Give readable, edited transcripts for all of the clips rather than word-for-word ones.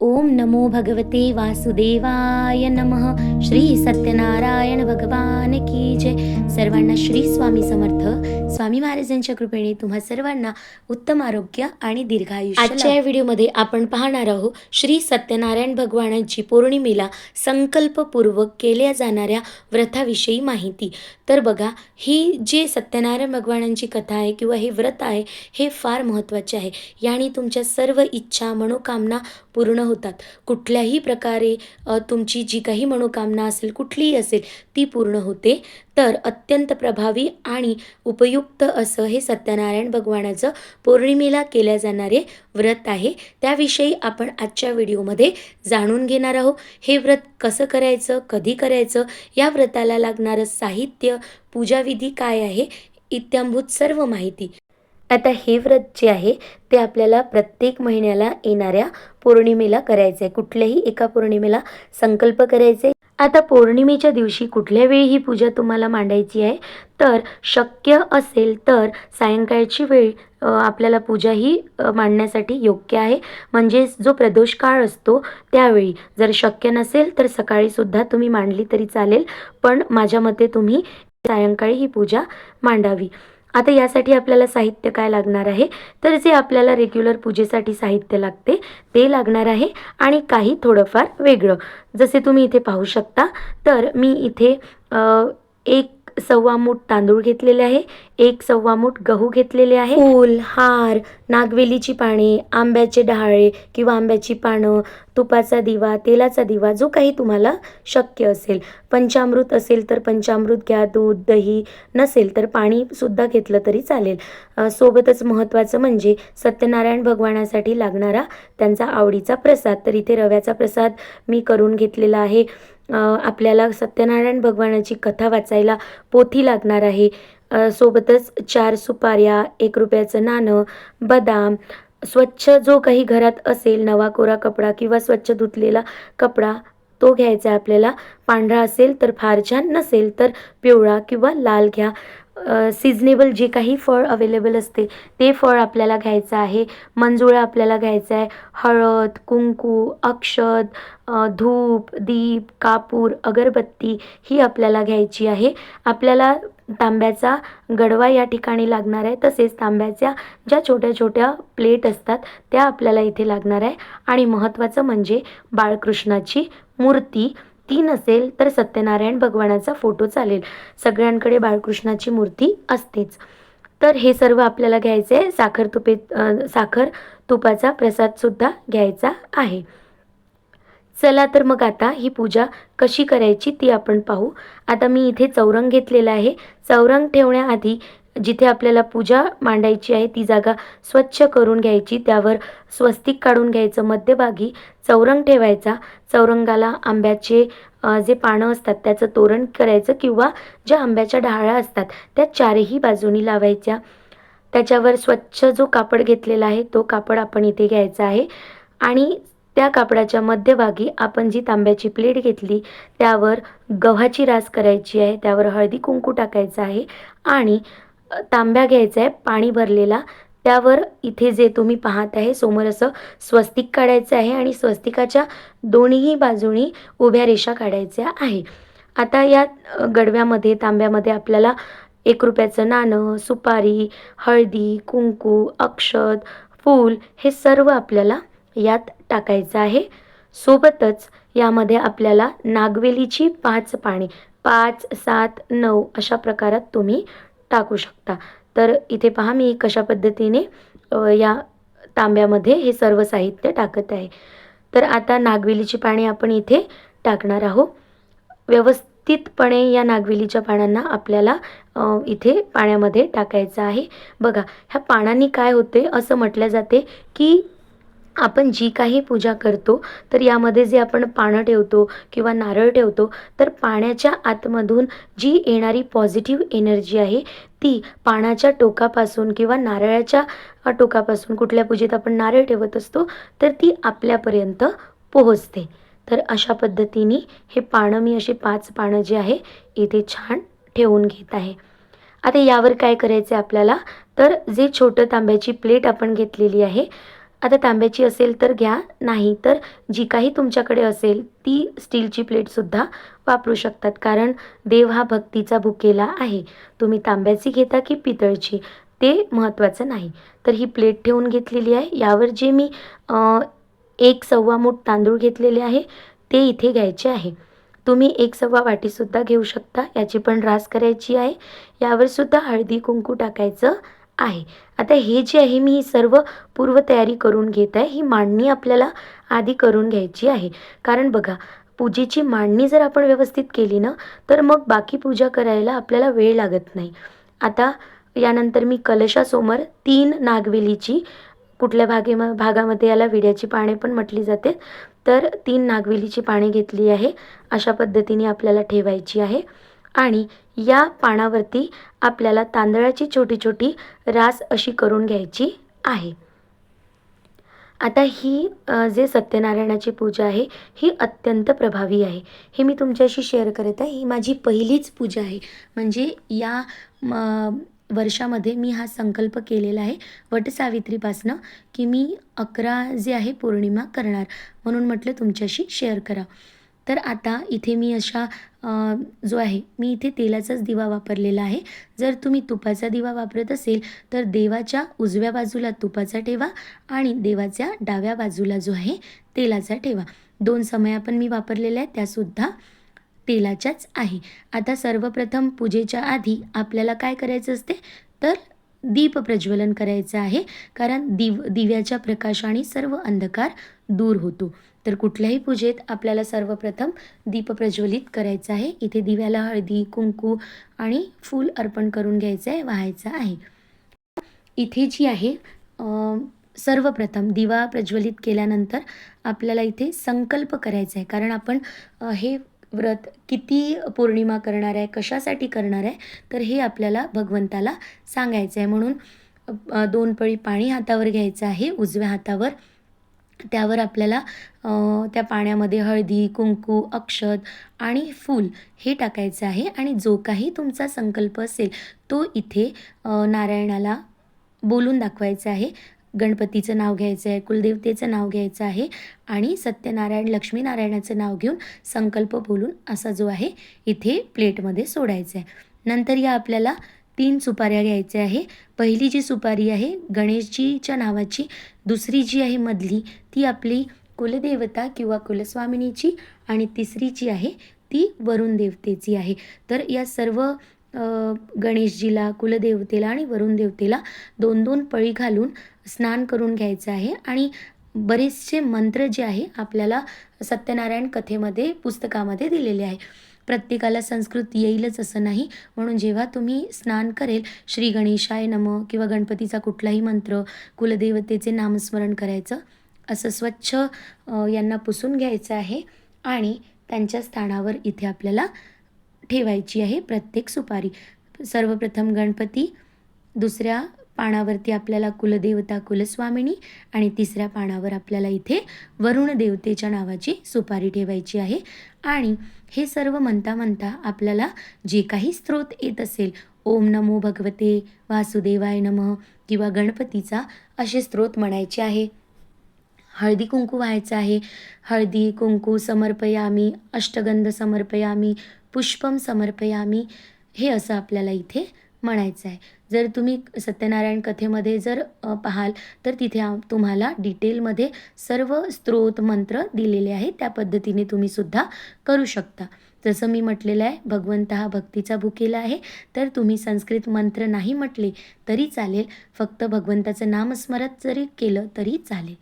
ओम नमो भगवते वासुदेवाय नमः. श्री सत्यनारायण भगवान की जय. सर्वांना श्री स्वामी समर्थ. स्वामी महाराजांच्या कृपेने तुम्हा सर्वांना उत्तम आरोग्य आणि दीर्घायुष्य. आजच्या या व्हिडिओमध्ये आपण पाहणार आहोत श्री सत्यनारायण भगवानांची पौर्णिमेला संकल्पपूर्वक केल्या जाणाऱ्या व्रताविषयी माहिती. तर बघा, ही जे सत्यनारायण भगवानांची कथा आहे किंवा हे व्रत आहे, हे फार महत्त्वाचे आहे. याने तुमच्या सर्व इच्छा मनोकामना पूर्ण होतात. कुठल्याही प्रकारे तुमची जी काही मनोकामना असेल, कुठलीही असेल, ती पूर्ण होते. तर अत्यंत प्रभावी आणि उपयुक्त असं हे सत्यनारायण भगवानाचं पौर्णिमेला केल्या जाणारे व्रत आहे. त्याविषयी आपण आजच्या व्हिडिओमध्ये जाणून घेणार आहोत. हे व्रत कसं करायचं, कधी करायचं, या व्रताला लागणारं साहित्य, पूजाविधी काय आहे, इत्याभूत सर्व माहिती. आता हे व्रत जे आहे ते आपल्याला प्रत्येक महिन्याला येणाऱ्या पौर्णिमेला करायचं आहे. कुठल्याही एका पौर्णिमेला संकल्प करायचे. आता पौर्णिमेच्या दिवशी कुठल्या वेळी ही पूजा तुम्हाला मांडायची आहे, तर शक्य असेल तर सायंकाळची वेळ आपल्याला पूजा ही मांडण्यासाठी योग्य आहे. म्हणजे जो प्रदोष काळ असतो त्यावेळी. जर शक्य नसेल तर सकाळीसुद्धा तुम्ही मांडली तरी चालेल, पण माझ्या मते तुम्ही सायंकाळी ही पूजा मांडावी. आता यासाठी आपल्याला साहित्य काय लागणार आहे, तर जे आपल्याला रेग्युलर पूजेसाठी साहित्य लागते ते लागणार आहे आणि काही थोडंफार वेगळं. जसे तुम्ही इथे पाहू शकता, तर मी इथे 1 मूठ तांदूळ घेतलेले आहे, 1 मूठ गहू घेतलेले आहे, फूल, हार, नागवेलीची पाने, आंब्याचे डहाळे किंवा आंब्याची पानं, तुपाचा दिवा, तेलाचा दिवा, जो काही तुम्हाला शक्य असेल. पंचामृत असेल तर पंचामृत घ्या, दूध, दही, नसेल तर पाणीसुद्धा घेतलं तरी चालेल. सोबतच महत्त्वाचं म्हणजे सत्यनारायण भगवानासाठी लागणारा त्यांचा आवडीचा प्रसाद. तर इथे रव्याचा प्रसाद मी करून घेतलेला आहे. आपल्याला सत्यनारायण भगवानाची कथा वाचायला पोथी लागणार आहे. सोबतच 4 सुपाऱ्या, 1 रुपयाचं नाणं, बदाम, स्वच्छ जो काही घरात असेल नवा कोरा कपडा किंवा स्वच्छ धुतलेला कपडा तो घ्यायचा आहे आपल्याला. पांढरा असेल तर फार छान, नसेल तर पिवळा किंवा लाल घ्या. सिजनेबल जे काही फळ अवेलेबल असते ते फळ आपल्याला घ्यायचं आहे. मंजुळा आपल्याला घ्यायचा आहे. हळद, कुंकू, अक्षत, धूप, दीप, कापूर, अगरबत्ती ही आपल्याला घ्यायची आहे. आपल्याला तांब्याचा गडवा या ठिकाणी लागणार आहे. तसेच तांब्याच्या ज्या छोट्या छोट्या प्लेट असतात त्या आपल्याला इथे लागणार आहे. आणि महत्त्वाचं म्हणजे बाळकृष्णाची मूर्ती, ती नसेल तर सत्यनारायण भगवानाचा फोटो चालेल. सगळ्यांकडे बाळकृष्णाची मूर्ती असतेच. तर हे सर्व आपल्याला घ्यायचे आहे. साखर तुपाचा प्रसादसुद्धा घ्यायचा आहे. चला तर मग आता ही पूजा कशी करायची ती आपण पाहू. आता मी इथे चौरंग घेतलेला आहे. चौरंग ठेवण्याआधी जिथे आपल्याला पूजा मांडायची आहे ती जागा स्वच्छ करून घ्यायची. त्यावर स्वस्तिक काढून घ्यायचं. मध्यभागी चौरंग ठेवायचा. चौरंगाला आंब्याचे जे पानं असतात त्याचं तोरण करायचं किंवा ज्या आंब्याच्या डहाळ्या असतात त्या 4ही बाजूनी लावायच्या. त्याच्यावर स्वच्छ जो कापड घेतलेला आहे तो कापड आपण इथे घ्यायचा आहे आणि त्या कापडाच्या मध्यभागी आपण जी तांब्याची प्लेट घेतली त्यावर गव्हाची रास करायची आहे. त्यावर हळदी कुंकू टाकायचं आहे आणि तांब्या घ्यायचा आहे पाणी भरलेला. त्यावर इथे जे तुम्ही पाहत आहे समोर असं स्वस्तिक काढायचं आहे आणि स्वस्तिकाच्या दोन्ही बाजूनी उभ्या रेषा काढायच्या आहे. आता या गडव्यामध्ये तांब्यामध्ये आपल्याला 1 रुपयाचं नाणं, सुपारी, हळदी, कुंकू, अक्षत, फूल हे सर्व आपल्याला यात टाकायचं आहे. सोबतच यामध्ये आपल्याला नागवेलीची 5 पाने 5, 7, 9 अशा प्रकारात तुम्ही टाकू शकता. तर इथे पहा मी कशा पद्धतीने या तांब्यामध्ये हे सर्व साहित्य टाकत आहे. तर आता नागवेलीची पाने आपण इथे टाकणार आहोत. व्यवस्थितपणे या नागवेलीच्या पानांना आपल्याला इथे पाण्यामध्ये टाकायचं आहे. बघा, ह्या पानांनी काय होते असं म्हटलं जाते की आपण जी काही पूजा करतो तर यामध्ये जे आपण पानं ठेवतो किंवा नारळ ठेवतो तर पाण्याच्या आतमधून जी येणारी पॉझिटिव्ह एनर्जी आहे ती पानाच्या टोकापासून किंवा नारळाच्या टोकापासून, कुठल्या पूजेत आपण नारळ ठेवत असतो तर ती आपल्यापर्यंत पोहोचते. तर अशा पद्धतीने हे पानं मी अशी 5 पानं जी आहे इथे छान ठेवून घेत आहे. आता यावर काय करायचं आहे आपल्याला, तर जे छोटं तांब्याची प्लेट आपण घेतलेली आहे आता तांब्याची असेल तर घ्या, नाही तर जी काही तुमच्याकडे असेल ती स्टीलची प्लेटसुद्धा वापरू शकतात, कारण देव हा भक्तीचा भुकेला आहे. तुम्ही तांब्याची घेता की पितळची ते महत्त्वाचं नाही. तर ही प्लेट ठेवून घेतलेली आहे. यावर जे मी 1 मूठ तांदूळ घेतलेले आहे ते इथे घ्यायचे आहे. तुम्ही 1 वाटीसुद्धा घेऊ शकता, याची पण रास करायची आहे. यावरसुद्धा हळदी कुंकू टाकायचं आहे. आता हे जे आहे मी ही सर्व पूर्वतयारी करून घेत आहे. ही मांडणी आपल्याला आधी करून घ्यायची आहे, कारण बघा पूजेची मांडणी जर आपण व्यवस्थित केली ना तर मग बाकी पूजा करायला आपल्याला वेळ लागत नाही. आता यानंतर मी कलशासमोर 3 नागवेलीची, कुठल्या भागामध्ये याला विड्याची पाने पण म्हटली जाते, तर 3 नागवेलीची पाने घेतली आहे. अशा पद्धतीने आपल्याला ठेवायची आहे आणि या पानावरती आपल्याला तांदळाची छोटी छोटी रास अशी करून घ्यायची आहे. आता ही जे सत्यनारायणाची पूजा आहे ही अत्यंत प्रभावी आहे. हे मी तुमच्याशी शेअर करत आहे. ही माझी पहिलीच पूजा आहे. म्हणजे या वर्षामध्ये मी हा संकल्प केलेला आहे वटसावित्रीपासनं, की मी 11 जे आहे पौर्णिमा करणार, म्हणून म्हटलं तुमच्याशी शेअर करा. तर आता इथे मी अशा जो आहे मी इथे तेलाचाच दिवा वापरलेला आहे. जर तुम्ही तुपाचा दिवा वापरत असेल तर देवाच्या उजव्या बाजूला तुपाचा ठेवा आणि देवाच्या डाव्या बाजूला जो आहे तेलाचा ठेवा. 2 समया पण मी वापरलेल्या आहेत, त्यासुद्धा तेलाच्याच आहे. आता सर्वप्रथम पूजेच्या आधी आपल्याला काय करायचं असते तर दीप प्रज्वलन करायचं आहे, कारण दिव्याच्या प्रकाशाने सर्व अंधकार दूर होतो. तर कुठल्याही पूजेत आपल्याला सर्वप्रथम दीप प्रज्वलित करायचा आहे. इथे दिव्याला हळदी कुंकू आणि फूल अर्पण करून घ्यायचं आहे, वाहायचं आहे. इथे जी आहे सर्वप्रथम दिवा प्रज्वलित केल्यानंतर आपल्याला इथे संकल्प करायचा आहे, कारण आपण हे व्रत किती पौर्णिमा करणार आहे, कशासाठी करणार आहे, तर हे आपल्याला भगवंताला सांगायचं आहे. म्हणून 2 पळी पाणी हातावर घ्यायचं आहे, उजव्या हातावर. त्यावर आपल्याला त्या पाण्यामध्ये हळदी कुंकू अक्षत आणि फूल हे टाकायचं आहे आणि जो काही तुमचा संकल्प असेल तो इथे नारायणाला बोलून दाखवायचा आहे. गणपतीचं नाव घ्यायचं आहे, कुलदेवतेचं नाव घ्यायचं आहे आणि सत्यनारायण लक्ष्मीनारायणाचं नाव घेऊन संकल्प बोलून असा जो आहे इथे प्लेटमध्ये सोडायचा आहे. नंतर या आपल्याला 3 सुपाऱ्या घ्यायच्या आहे. पहिली जी सुपारी आहे गणेशजीच्या नावाची, दुसरी जी आहे मधली ती आपली कुलदेवता किंवा कुलस्वामिनीची आणि तिसरी जी आहे ती वरुण देवतेची आहे. तर या सर्व गणेशजीला, कुलदेवतेला आणि वरुण देवतेला 2-2 पळी घालून स्नान करून घ्यायचं आहे. आणि बरेचसे मंत्र जे आहे आपल्याला सत्यनारायण कथेमध्ये पुस्तकामध्ये दिलेले आहे. प्रत्येकाला संस्कृत येईलच असं नाही, म्हणून जेव्हा तुम्ही स्नान करेल श्री गणेशाय नमः किंवा गणपतीचा कुठलाही मंत्र, कुलदेवतेचे नामस्मरण करायचं. असं स्वच्छ यांना पुसून घ्यायचं आहे आणि त्यांच्या स्थानावर इथे आपल्याला ठेवायची आहे प्रत्येक सुपारी. सर्वप्रथम गणपती, दुसऱ्या पानावरती आपल्याला कुलदेवता कुलस्वामिनी आणि तिसऱ्या पानावर आपल्याला इथे वरुण देवतेच्या नावाची सुपारी ठेवायची आहे. आणि हे सर्व म्हणता म्हणता आपल्याला जे काही स्तोत्र येत असेल, ओम नमो भगवते वासुदेवाय नमः किंवा गणपतीचा, असे स्तोत्र म्हणायचे आहे. हळदी कुंकू व्हायचं आहे. हळदी कुंकू समर्पयामी, अष्टगंध समर्पयामी, पुष्पम समर्पयामी, हे असं आपल्याला इथे म्हणायचं आहे. जर तुम्ही सत्यनारायण कथेमध्ये जर पाहाल तर तिथे तुम्हाला डिटेलमध्ये सर्व स्तोत्र मंत्र दिलेले आहेत. त्या पद्धतीने तुम्ही सुद्धा करू शकता. जसं मी म्हटलेलं आहे, भगवंत हा भक्तीचा भुकेला आहे, तर तुम्ही संस्कृत मंत्र नाही म्हटले तरी चालेल, फक्त भगवंताचं नामस्मरण जरी केलं तरी चालेल.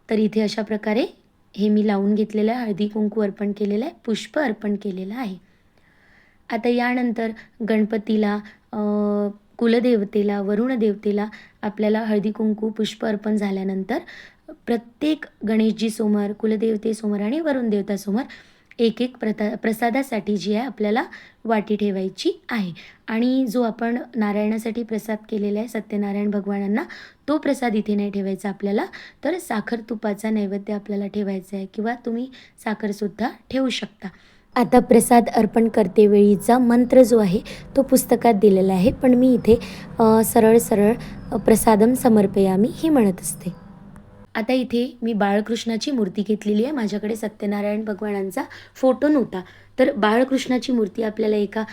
तर इथे अशा प्रकारे हे मी लावून घेतलेलं आहे, हळदी कुंकू अर्पण केलेलं आहे, पुष्प अर्पण केलेलं आहे. आता यानंतर गणपतीला, कुलदेवतेला, वरुण देवतेला आपल्याला हळदी कुंकू पुष्प अर्पण झाल्यानंतर प्रत्येक गणेशजीसमोर, कुलदेवतेसमोर आणि वरुण देवतासमोर एक एक प्रसादासाठी जी आहे आपल्याला वाटी ठेवायची आहे. आणि जो आपण नारायणासाठी प्रसाद केलेला आहे सत्यनारायण भगवानांना, तो प्रसाद इथे नाही ठेवायचा आपल्याला, तर साखर तुपाचा नैवेद्य आपल्याला ठेवायचा आहे किंवा तुम्ही साखरसुद्धा ठेवू शकता. आता प्रसाद अर्पण करते वेळीचा मंत्र जो आहे तो पुस्तकात दिलेला आहे, पण मी इथे सरळ सरळ प्रसादम समर्पयामी हे म्हणत असते. आता इथे मी बाळकृष्णाची मूर्ती घेतलेली आहे. माझ्याकडे सत्यनारायण भगवानांचा फोटो नव्हता, तर बाळकृष्णाची मूर्ती आपल्याला एका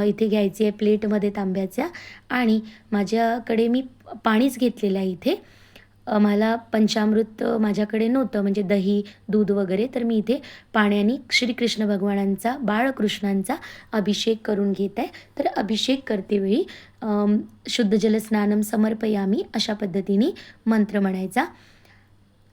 इथे घ्यायची आहे प्लेटमध्ये तांब्याच्या. आणि माझ्याकडे मी पाणीच घेतलेलं आहे इथे. मला पंचामृत माझ्याकडे नव्हतं, म्हणजे दही दूध वगैरे, तर मी इथे पाण्याने श्रीकृष्ण भगवानांचा बाळकृष्णांचा अभिषेक करून घेत आहे. तर अभिषेक करतेवेळी शुद्ध जलस्नानम समर्पयामी अशा पद्धतीने मंत्र म्हणायचा.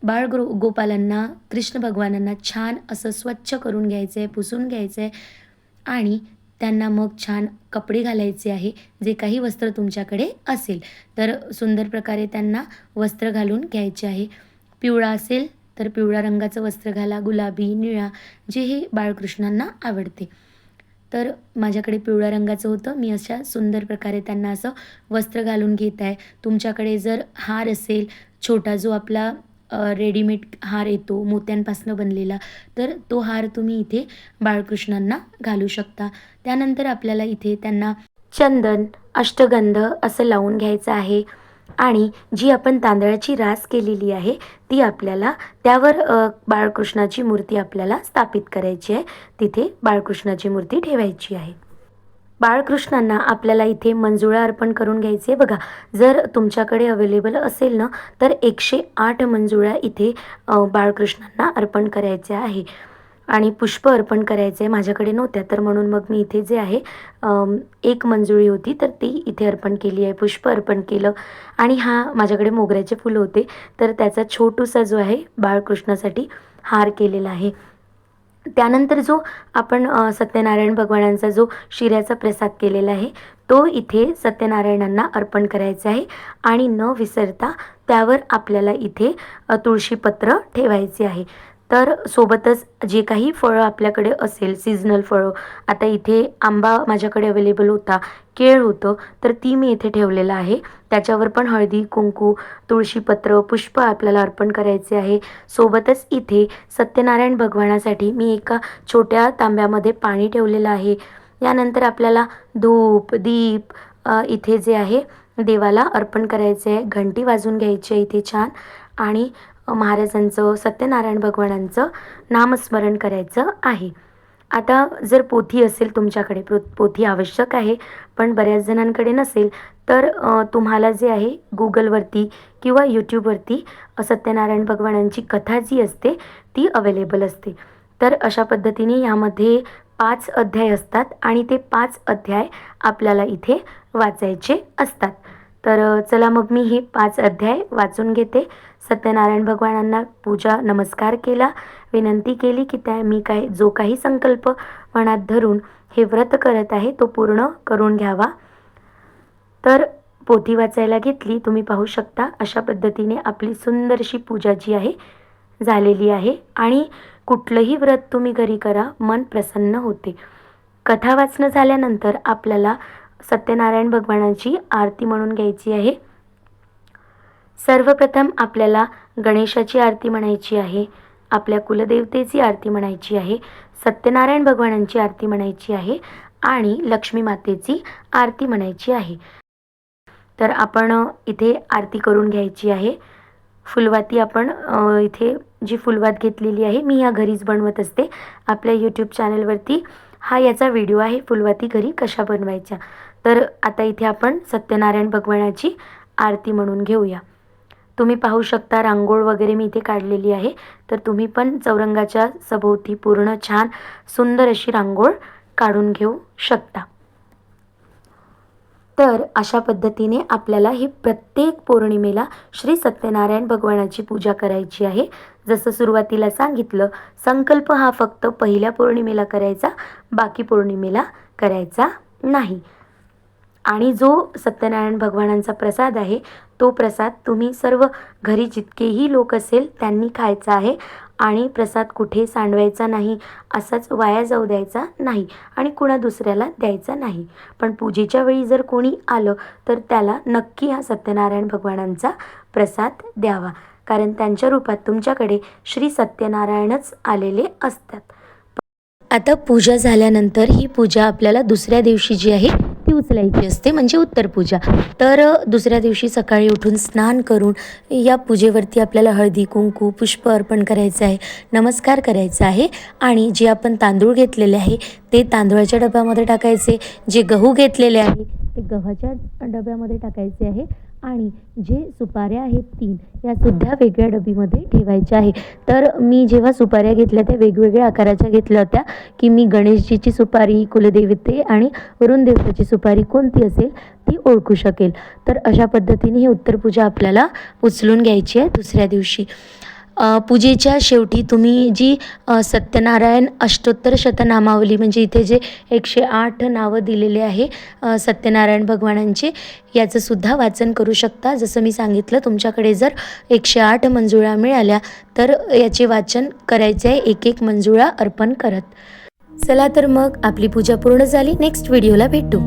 गोपालांना कृष्ण भगवानांना छान असं स्वच्छ करून घ्यायचं आहे, पुसून घ्यायचं आहे आणि त्यांना मग छान कपडे घालायचे आहे. जे काही वस्त्र तुमच्याकडे असेल तर सुंदर प्रकारे त्यांना वस्त्र घालून घ्यायचे आहे. पिवळा असेल तर पिवळ्या रंगाचं वस्त्र घाला, गुलाबी, निळा, जे हे बाळकृष्णांना आवडते. तर माझ्याकडे पिवळ्या रंगाचं होतं. मी अशा सुंदर प्रकारे त्यांना असं वस्त्र घालून घेत आहे. तुमच्याकडे जर हार असेल छोटा, जो आपला रेडीमेड हार येतो मोत्यांपासून बनलेला, तर तो हार तुम्ही इथे बाळकृष्णांना घालू शकता. त्यानंतर आपल्याला इथे त्यांना चंदन, अष्टगंध असं लावून घ्यायचं आहे. आणि जी आपण तांदळाची रास केलेली आहे ती आपल्याला त्यावर बाळकृष्णाची मूर्ती आपल्याला स्थापित करायची आहे. तिथे बाळकृष्णाची मूर्ती ठेवायची आहे. बाळकृष्णांना आपल्याला इथे मंजुळा अर्पण करून घ्यायचे. बघा, जर तुमच्याकडे अवेलेबल असेल ना तर 108 मंजुळा इथे बाळकृष्णांना अर्पण करायचे आहे. आणि पुष्प अर्पण करायचे आहे. माझ्याकडे नव्हत्या, तर म्हणून मग मी इथे जे आहे एक मंजुळी होती तर ती इथे अर्पण केली आहे, पुष्प अर्पण केलं. आणि माझ्याकडे मोगऱ्याचे फुलं होते, तर त्याचा छोटूसा जो आहे बाळकृष्णासाठी हार केलेला आहे. त्यानंतर जो आपण सत्यनारायण भगवानांचा जो शिऱ्याचा प्रसाद केलेला आहे तो इथे सत्यनारायणांना अर्पण करायचा आहे. आणि न विसरता त्यावर आपल्याला इथे तुळशीपत्र ठेवायचे आहे. तर सोबतच जे काही फळं आपल्याकडे असेल, सीझनल फळं, आता इथे आंबा माझ्याकडे अवेलेबल होता, केळ होतं, तर ती मी इथे ठेवलेलं आहे. त्याच्यावर पण हळदी, कुंकू, तुळशीपत्र, पुष्प आपल्याला अर्पण करायचे आहे. सोबतच इथे सत्यनारायण भगवानासाठी मी एका छोट्या तांब्यामध्ये पाणी ठेवलेलं आहे. यानंतर आपल्याला धूप, दीप इथे जे आहे देवाला अर्पण करायचे आहे. घंटी वाजून घ्यायची आहे इथे छान. आणि महाराजांचं, सत्यनारायण भगवानांचं नामस्मरण करायचं आहे. आता जर पोथी असेल तुमच्याकडे, पोथी आवश्यक आहे, पण बऱ्याच जणांकडे नसेल, तर तुम्हाला जे आहे गुगलवरती किंवा यूट्यूबवरती सत्यनारायण भगवानांची कथा जी असते ती अवेलेबल असते. तर अशा पद्धतीने यामध्ये 5 अध्याय असतात आणि ते 5 अध्याय आपल्याला इथे वाचायचे असतात. तर चला मग मी हे 5 अध्याय वाचून घेते. सत्यनारायण भगवानांना पूजा नमस्कार केला, विनंती केली की मी जो काही संकल्प मनात धरून हे व्रत करत आहे तो पूर्ण करून घ्यावा. तर पोथी वाचायला घेतली. तुम्ही पाहू शकता अशा पद्धतीने आपली सुंदरशी पूजा जी आहे झालेली आहे. आणि कुठलंही व्रत तुम्ही घरी करा, मन प्रसन्न होते. कथा वाचणं झाल्यानंतर आपल्याला सत्यनारायण भगवानांची आरती म्हणून घ्यायची आहे. सर्वप्रथम आपल्याला गणेशाची आरती म्हणायची आहे, आपल्या कुलदेवतेची आरती म्हणायची आहे, सत्यनारायण भगवानांची आरती म्हणायची आहे आणि लक्ष्मी मातेची आरती म्हणायची आहे. तर आपण इथे आरती करून घ्यायची आहे. फुलवाती आपण इथे जी फुलवात घेतलेली आहे, मी ह्या घरीच बनवत असते. आपल्या यूट्यूब चॅनलवरती याचा व्हिडिओ आहे, फुलवाती घरी कशा बनवायच्या. तर आता इथे आपण सत्यनारायण भगवानाची आरती म्हणून घेऊया. तुम्ही पाहू शकता रांगोळ वगैरे मी इथे काढलेली आहे. तर तुम्ही पण चौरंगाच्या सभोवती पूर्ण छान सुंदर अशी रांगोळ काढून घेऊ शकता. तर अशा पद्धतीने आपल्याला ही प्रत्येक पौर्णिमेला श्री सत्यनारायण भगवानाची पूजा करायची आहे. जसं सुरुवातीला सांगितलं, संकल्प हा फक्त पहिल्या पौर्णिमेला करायचा, बाकी पौर्णिमेला करायचा नाही. आणि जो सत्यनारायण भगवानांचा प्रसाद आहे तो प्रसाद तुम्ही सर्व घरी जितकेही लोक असेल त्यांनी खायचा आहे. आणि प्रसाद कुठे सांडवायचा नाही, असाच वाया जाऊ द्यायचा नाही आणि कुणा दुसऱ्याला द्यायचा नाही. पण पूजेच्या वेळी जर कोणी आलं तर त्याला नक्की हा सत्यनारायण भगवानांचा प्रसाद द्यावा, कारण त्यांच्या रूपात तुमच्याकडे श्री सत्यनारायणच आलेले असतात. आता पूजा झाल्यानंतर ही पूजा आपल्याला दुसऱ्या दिवशी जी आहे ती उचलायची असते, म्हणजे उत्तर पूजा. तर दुसऱ्या दिवशी सकाळी उठून स्नान करून या पूजेवरती आपल्याला हळदी कुंकू पुष्प अर्पण करायचं आहे, नमस्कार करायचा आहे आणि जे आपण तांदूळ घेतलेले आहे ते तांदूळाच्या डब्यामध्ये टाकायचे, जे गहू घेतलेले आहे ते गव्हाच्या डब्यामध्ये टाकायचे आहे आणि जे सुपाऱ्या आहेत 3 या सुद्धा वेगळ्या डबीमध्ये ठेवायच्या आहे. तर मी जेव्हा सुपाऱ्या घेतल्या त्या वेगवेगळ्या आकाराच्या घेतल्या होत्या, की मी गणेशजीची सुपारी, कुलदेवते आणि वरुण देवतेची सुपारी कोणती असेल ती ओळखू शकेल. तर अशा पद्धतीने ही उत्तर पूजा आपल्याला उचलून घ्यायची आहे दुसऱ्या दिवशी. पूजेच्या शेवटी तुम्ही जी सत्यनारायण अष्टोत्तर शतनामावली, म्हणजे इथे जे 108 नावं दिलेले आहे सत्यनारायण भगवानांचे, याचंसुद्धा वाचन करू शकता. जसं मी सांगितलं, तुमच्याकडे जर 108 मंजुळा मिळाल्या तर याचे वाचन करायचे आहे, एक एक मंजुळा अर्पण करत. चला तर मग आपली पूजा पूर्ण झाली. नेक्स्ट व्हिडिओला भेटू.